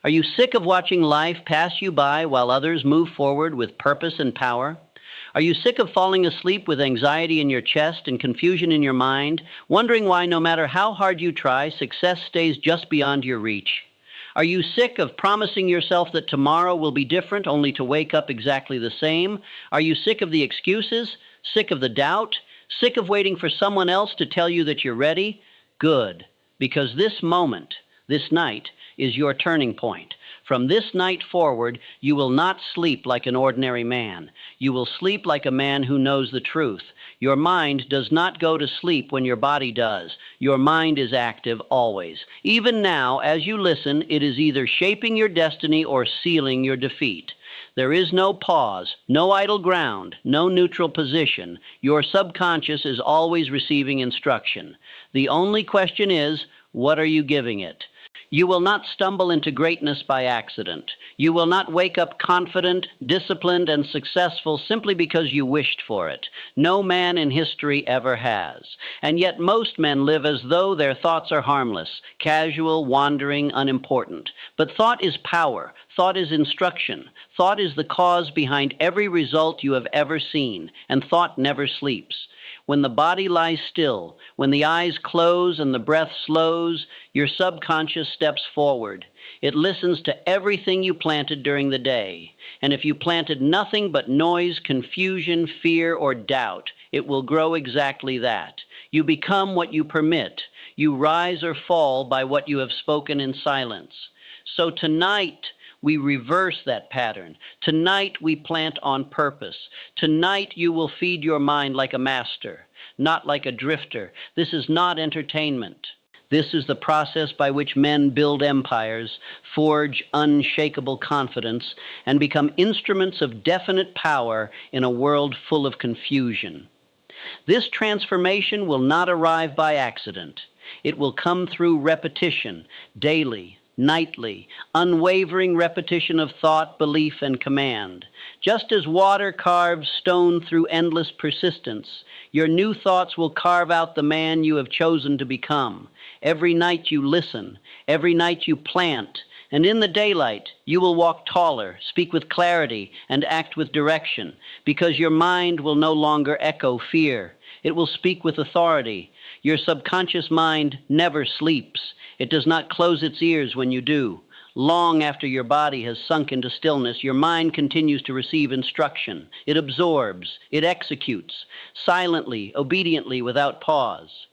Are you sick of watching life pass you by while others move forward with purpose and power? Are you sick of falling asleep with anxiety in your chest and confusion in your mind, wondering why no matter how hard you try, success stays just beyond your reach? Are you sick of promising yourself that tomorrow will be different only to wake up exactly the same? Are you sick of the excuses? Sick of the doubt? Sick of waiting for someone else to tell you that you're ready? Good, because this moment, this night, is your turning point. From this night forward, you will not sleep like an ordinary man. You will sleep like a man who knows the truth. Your mind does not go to sleep when your body does. Your mind is active always. Even now, as you listen, it is either shaping your destiny or sealing your defeat. There is no pause, no idle ground, no neutral position. Your subconscious is always receiving instruction. The only question is, what are you giving it? You will not stumble into greatness by accident. You will not wake up confident, disciplined, and successful simply because you wished for it. No man in history ever has. And yet most men live as though their thoughts are harmless, casual, wandering, unimportant. But thought is power. Thought is instruction. Thought is the cause behind every result you have ever seen, and thought never sleeps. When the body lies still, when the eyes close and the breath slows, your subconscious steps forward. It listens to everything you planted during the day. And if you planted nothing but noise, confusion, fear, or doubt, it will grow exactly that. You become what you permit. You rise or fall by what you have spoken in silence. So tonight, we reverse that pattern. Tonight, we plant on purpose. Tonight, you will feed your mind like a master, not like a drifter. This is not entertainment. This is the process by which men build empires, forge unshakable confidence, and become instruments of definite power in a world full of confusion. This transformation will not arrive by accident. It will come through repetition, daily, nightly, unwavering repetition of thought, belief, and command. Just as water carves stone through endless persistence, your new thoughts will carve out the man you have chosen to become. Every night you listen, every night you plant, and in the daylight you will walk taller, speak with clarity, and act with direction, because your mind will no longer echo fear. It will speak with authority. Your subconscious mind never sleeps. It does not close its ears when you do. Long after your body has sunk into stillness, your mind continues to receive instruction. It absorbs, it executes, silently, obediently, without pause.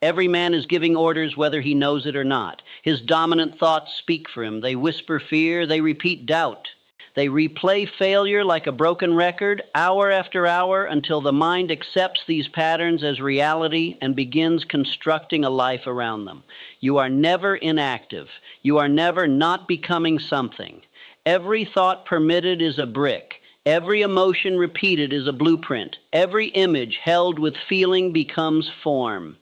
Every man is giving orders whether he knows it or not. His dominant thoughts speak for him. They whisper fear, they repeat doubt. They replay failure like a broken record, hour after hour, until the mind accepts these patterns as reality and begins constructing a life around them. You are never inactive. You are never not becoming something. Every thought permitted is a brick. Every emotion repeated is a blueprint. Every image held with feeling becomes form.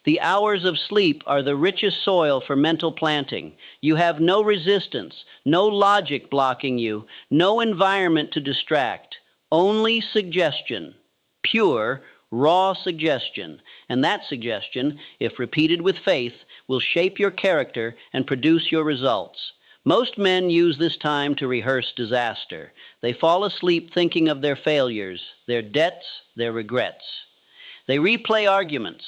The hours of sleep are the richest soil for mental planting. You have no resistance, no logic blocking you, no environment to distract, only suggestion, pure, raw suggestion. And that suggestion, if repeated with faith, will shape your character and produce your results. Most men use this time to rehearse disaster. They fall asleep thinking of their failures, their debts, their regrets. They replay arguments.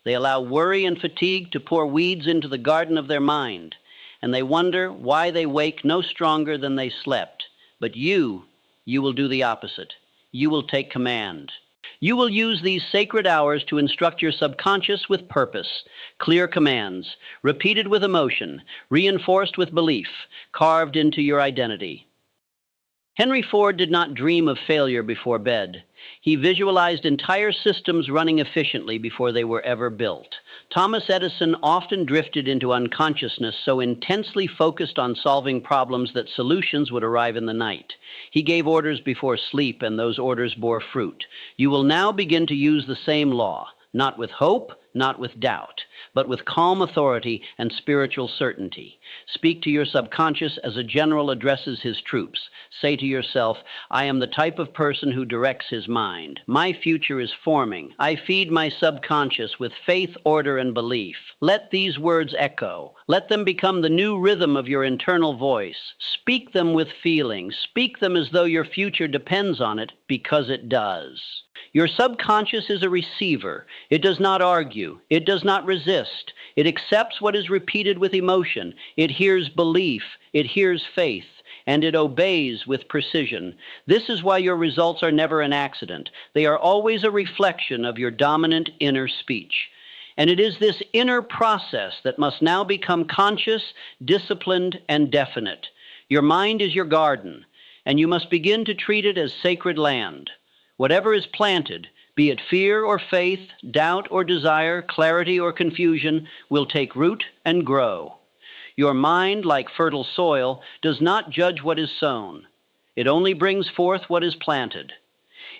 They allow worry and fatigue to pour weeds into the garden of their mind, and they wonder why they wake no stronger than they slept. But you will do the opposite. You will take command. You will use these sacred hours to instruct your subconscious with purpose, clear commands, repeated with emotion, reinforced with belief, carved into your identity. Henry Ford did not dream of failure before bed. He visualized entire systems running efficiently before they were ever built. Thomas Edison often drifted into unconsciousness, so intensely focused on solving problems that solutions would arrive in the night. He gave orders before sleep, and those orders bore fruit. You will now begin to use the same law, not with hope, not with doubt. but with calm authority and spiritual certainty. Speak to your subconscious as a general addresses his troops. Say to yourself, I am the type of person who directs his mind. My future is forming. I feed my subconscious with faith, order, and belief. Let these words echo. Let them become the new rhythm of your internal voice. Speak them with feeling. Speak them as though your future depends on it, because it does. Your subconscious is a receiver. It does not argue. It does not resist. It accepts what is repeated with emotion. It hears belief. It hears faith. And it obeys with precision. This is why your results are never an accident. They are always a reflection of your dominant inner speech. And it is this inner process that must now become conscious, disciplined, and definite. Your mind is your garden, and you must begin to treat it as sacred land. Whatever is planted, be it fear or faith, doubt or desire, clarity or confusion, will take root and grow. Your mind, like fertile soil, does not judge what is sown. It only brings forth what is planted.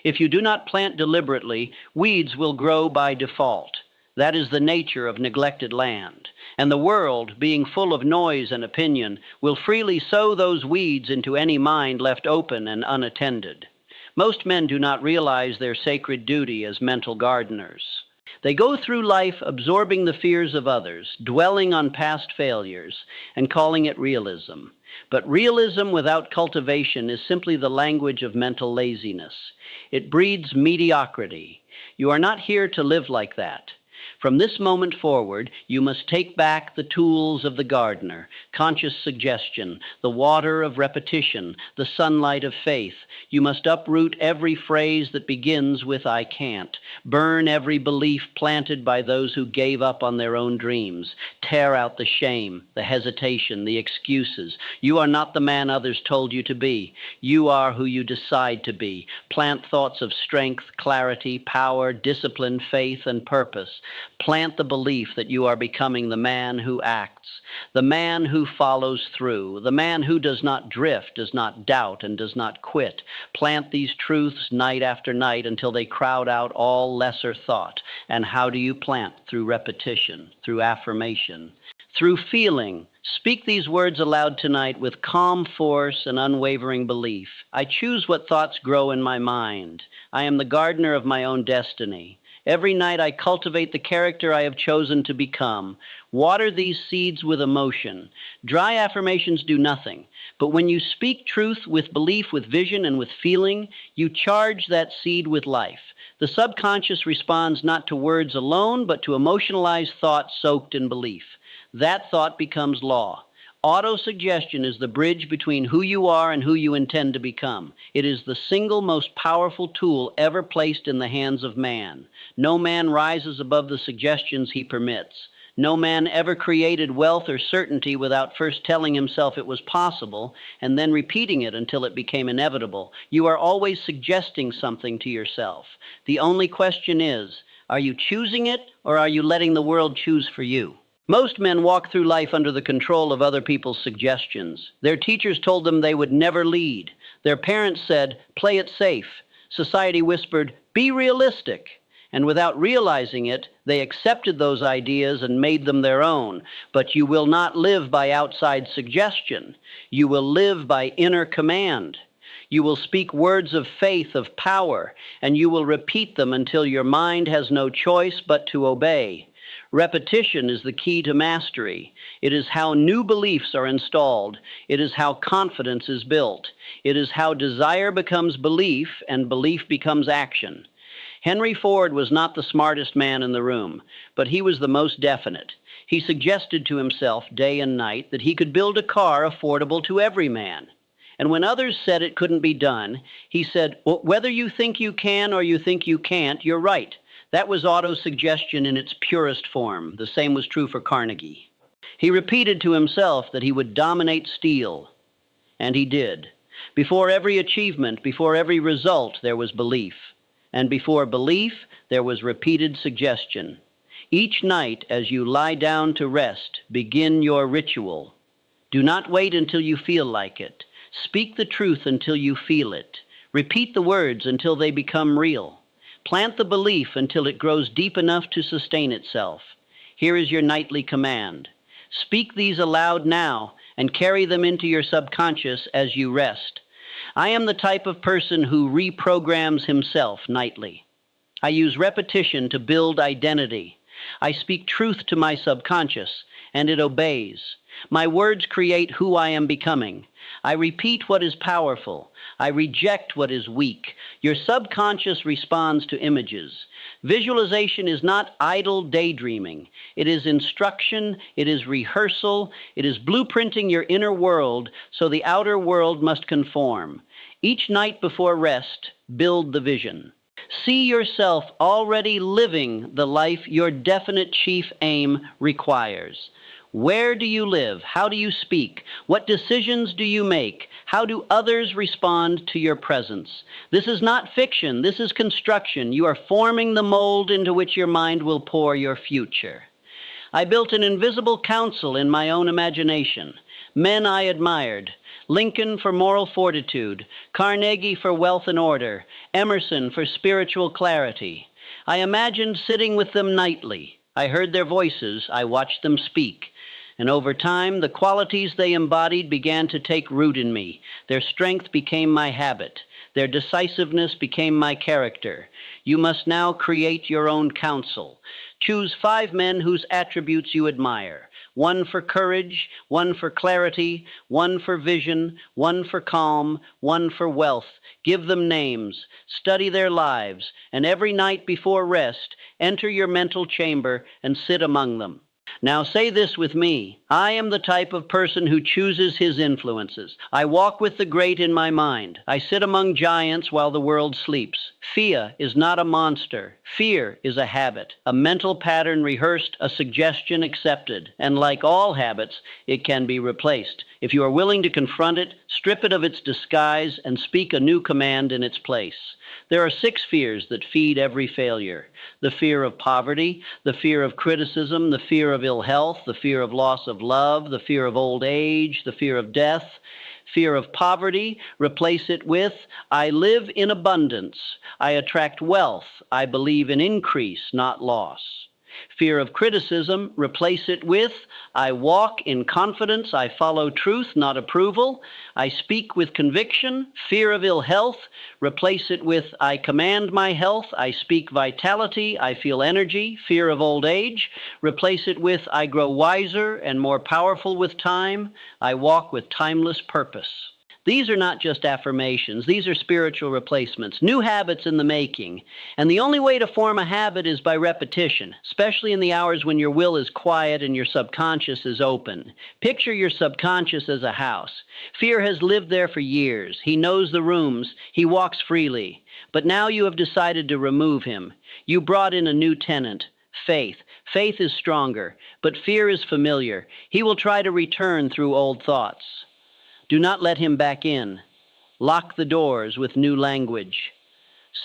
If you do not plant deliberately, weeds will grow by default. That is the nature of neglected land. And the world, being full of noise and opinion, will freely sow those weeds into any mind left open and unattended. Most men do not realize their sacred duty as mental gardeners. They go through life absorbing the fears of others, dwelling on past failures, and calling it realism. But realism without cultivation is simply the language of mental laziness. It breeds mediocrity. You are not here to live like that. From this moment forward, you must take back the tools of the gardener, conscious suggestion, the water of repetition, the sunlight of faith. You must uproot every phrase that begins with I can't. Burn every belief planted by those who gave up on their own dreams. Tear out the shame, the hesitation, the excuses. You are not the man others told you to be. You are who you decide to be. Plant thoughts of strength, clarity, power, discipline, faith, and purpose. Plant the belief that you are becoming the man who acts, the man who follows through, the man who does not drift, does not doubt, and does not quit. Plant these truths night after night until they crowd out all lesser thought. And how do you plant? Through repetition, through affirmation, through feeling. Speak these words aloud tonight with calm force and unwavering belief. I choose what thoughts grow in my mind. I am the gardener of my own destiny. Every night I cultivate the character I have chosen to become. Water these seeds with emotion. Dry affirmations do nothing. But when you speak truth with belief, with vision, and with feeling, you charge that seed with life. The subconscious responds not to words alone, but to emotionalized thought soaked in belief. That thought becomes law. Autosuggestion is the bridge between who you are and who you intend to become. It is the single most powerful tool ever placed in the hands of man. No man rises above the suggestions he permits. No man ever created wealth or certainty without first telling himself it was possible and then repeating it until it became inevitable. You are always suggesting something to yourself. The only question is, are you choosing it or are you letting the world choose for you? Most men walk through life under the control of other people's suggestions. Their teachers told them they would never lead. Their parents said, play it safe. Society whispered, be realistic. And without realizing it, they accepted those ideas and made them their own. But you will not live by outside suggestion. You will live by inner command. You will speak words of faith, of power, and you will repeat them until your mind has no choice but to obey. Repetition is the key to mastery. It is how new beliefs are installed. It is how confidence is built. It is how desire becomes belief and belief becomes action. Henry Ford was not the smartest man in the room, but he was the most definite. He suggested to himself day and night that he could build a car affordable to every man. And when others said it couldn't be done, he said, well, whether you think you can or you think you can't, you're right. That was autosuggestion in its purest form. The same was true for Carnegie. He repeated to himself that he would dominate steel, and he did. Before every achievement, before every result, there was belief. And before belief, there was repeated suggestion. Each night, as you lie down to rest, begin your ritual. Do not wait until you feel like it. Speak the truth until you feel it. Repeat the words until they become real. Plant the belief until it grows deep enough to sustain itself. Here is your nightly command. Speak these aloud now and carry them into your subconscious as you rest. I am the type of person who reprograms himself nightly. I use repetition to build identity. I speak truth to my subconscious, and it obeys. My words create who I am becoming. I repeat what is powerful. I reject what is weak. Your subconscious responds to images. Visualization is not idle daydreaming. It is instruction, it is rehearsal, it is blueprinting your inner world so the outer world must conform. Each night before rest, build the vision. See yourself already living the life your definite chief aim requires. Where do you live? How do you speak? What decisions do you make? How do others respond to your presence? This is not fiction. This is construction. You are forming the mold into which your mind will pour your future. I built an invisible council in my own imagination. Men I admired. Lincoln for moral fortitude, Carnegie for wealth and order, Emerson for spiritual clarity. I imagined sitting with them nightly. I heard their voices. I watched them speak. And over time, the qualities they embodied began to take root in me. Their strength became my habit. Their decisiveness became my character. You must now create your own council. Choose 5 men whose attributes you admire. 1 for courage, 1 for clarity, 1 for vision, 1 for calm, 1 for wealth. Give them names. Study their lives. And every night before rest, enter your mental chamber and sit among them. Now say this with me. I am the type of person who chooses his influences. I walk with the great in my mind. I sit among giants while the world sleeps. Fear is not a monster. Fear is a habit, a mental pattern rehearsed, a suggestion accepted. And like all habits, it can be replaced. If you are willing to confront it, strip it of its disguise, and speak a new command in its place. There are 6 fears that feed every failure. The fear of poverty, the fear of criticism, the fear of ill health, the fear of loss of love, the fear of old age, the fear of death. Fear of poverty, replace it with, I live in abundance. I attract wealth. I believe in increase, not loss. Fear of criticism, replace it with, I walk in confidence, I follow truth, not approval. I speak with conviction. Fear of ill health, replace it with, I command my health, I speak vitality, I feel energy. Fear of old age, replace it with, I grow wiser and more powerful with time. I walk with timeless purpose. These are not just affirmations. These are spiritual replacements, new habits in the making. And the only way to form a habit is by repetition, especially in the hours when your will is quiet and your subconscious is open. Picture your subconscious as a house. Fear has lived there for years. He knows the rooms. He walks freely. But now you have decided to remove him. You brought in a new tenant, faith. Faith is stronger, but fear is familiar. He will try to return through old thoughts. Do not let him back in. Lock the doors with new language.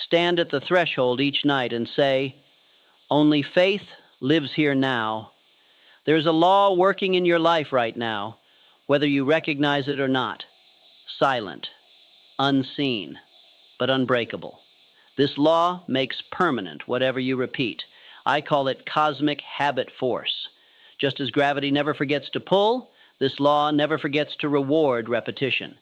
Stand at the threshold each night and say, only faith lives here now. There's a law working in your life right now, whether you recognize it or not. Silent, unseen, but unbreakable. This law makes permanent whatever you repeat. I call it cosmic habit force. Just as gravity never forgets to pull, this law never forgets to reward repetition.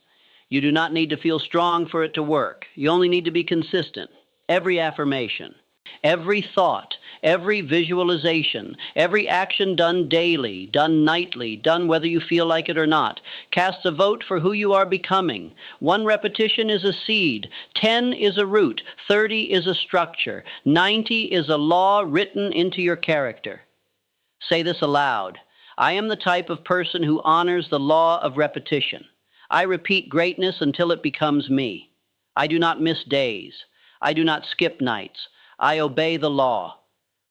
You do not need to feel strong for it to work. You only need to be consistent. Every affirmation, every thought, every visualization, every action done daily, done nightly, done whether you feel like it or not, casts a vote for who you are becoming. 1 repetition is a seed, 10 is a root, 30 is a structure, 90 is a law written into your character. Say this aloud. I am the type of person who honors the law of repetition. I repeat greatness until it becomes me. I do not miss days. I do not skip nights. I obey the law.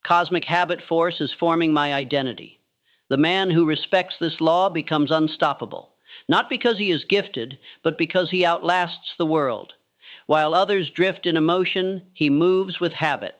Cosmic habit force is forming my identity. The man who respects this law becomes unstoppable, not because he is gifted, but because he outlasts the world. While others drift in emotion, he moves with habit.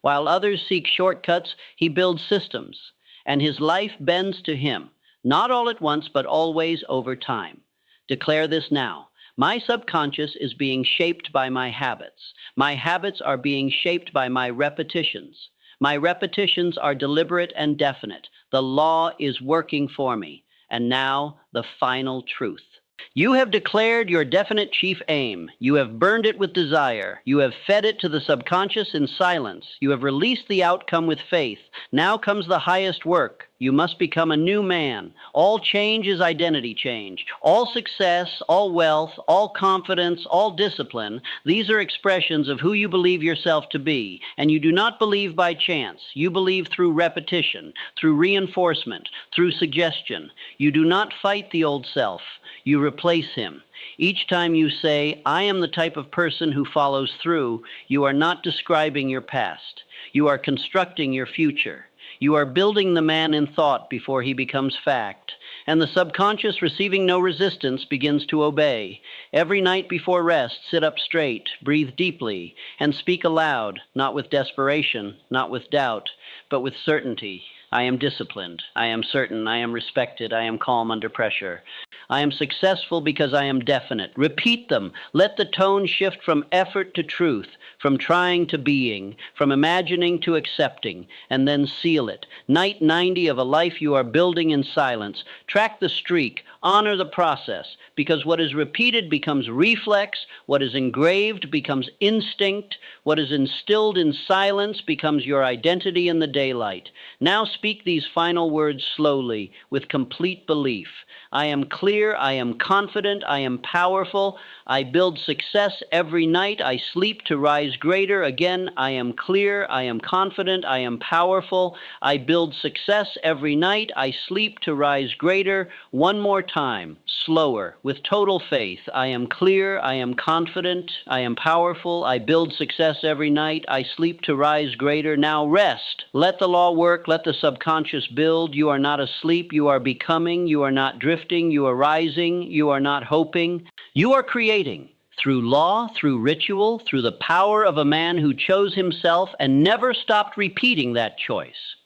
While others seek shortcuts, he builds systems. And his life bends to him, not all at once, but always over time. Declare this now. My subconscious is being shaped by my habits. My habits are being shaped by my repetitions. My repetitions are deliberate and definite. The law is working for me. And now, the final truth. You have declared your definite chief aim. You have burned it with desire. You have fed it to the subconscious in silence. You have released the outcome with faith. Now comes the highest work. You must become a new man. All change is identity change. All success, all wealth, all confidence, all discipline, these are expressions of who you believe yourself to be. And you do not believe by chance. You believe through repetition, through reinforcement, through suggestion. You do not fight the old self. You replace him. Each time you say, I am the type of person who follows through, you are not describing your past. You are constructing your future. You are building the man in thought before he becomes fact. And the subconscious, receiving no resistance, begins to obey. Every night before rest, sit up straight, breathe deeply, and speak aloud, not with desperation, not with doubt, but with certainty. I am disciplined. I am certain. I am respected. I am calm under pressure. I am successful because I am definite. Repeat them. Let the tone shift from effort to truth, from trying to being, from imagining to accepting, and then seal it. Night 90 of a life you are building in silence. Track the streak. Honor the process, because what is repeated becomes reflex, what is engraved becomes instinct, what is instilled in silence becomes your identity in the daylight. Now speak these final words slowly, with complete belief. I am clear, I am confident, I am powerful, I build success every night, I sleep to rise greater. Again, I am clear, I am confident, I am powerful, I build success every night, I sleep to rise greater. One more time, slower, with total faith. I am clear, I am confident, I am powerful, I build success every night, I sleep to rise greater. Now rest. Let the law work, let the subconscious build. You are not asleep, you are becoming, you are not drifting, you are rising, you are not hoping. You are creating. Through law, through ritual, through the power of a man who chose himself and never stopped repeating that choice.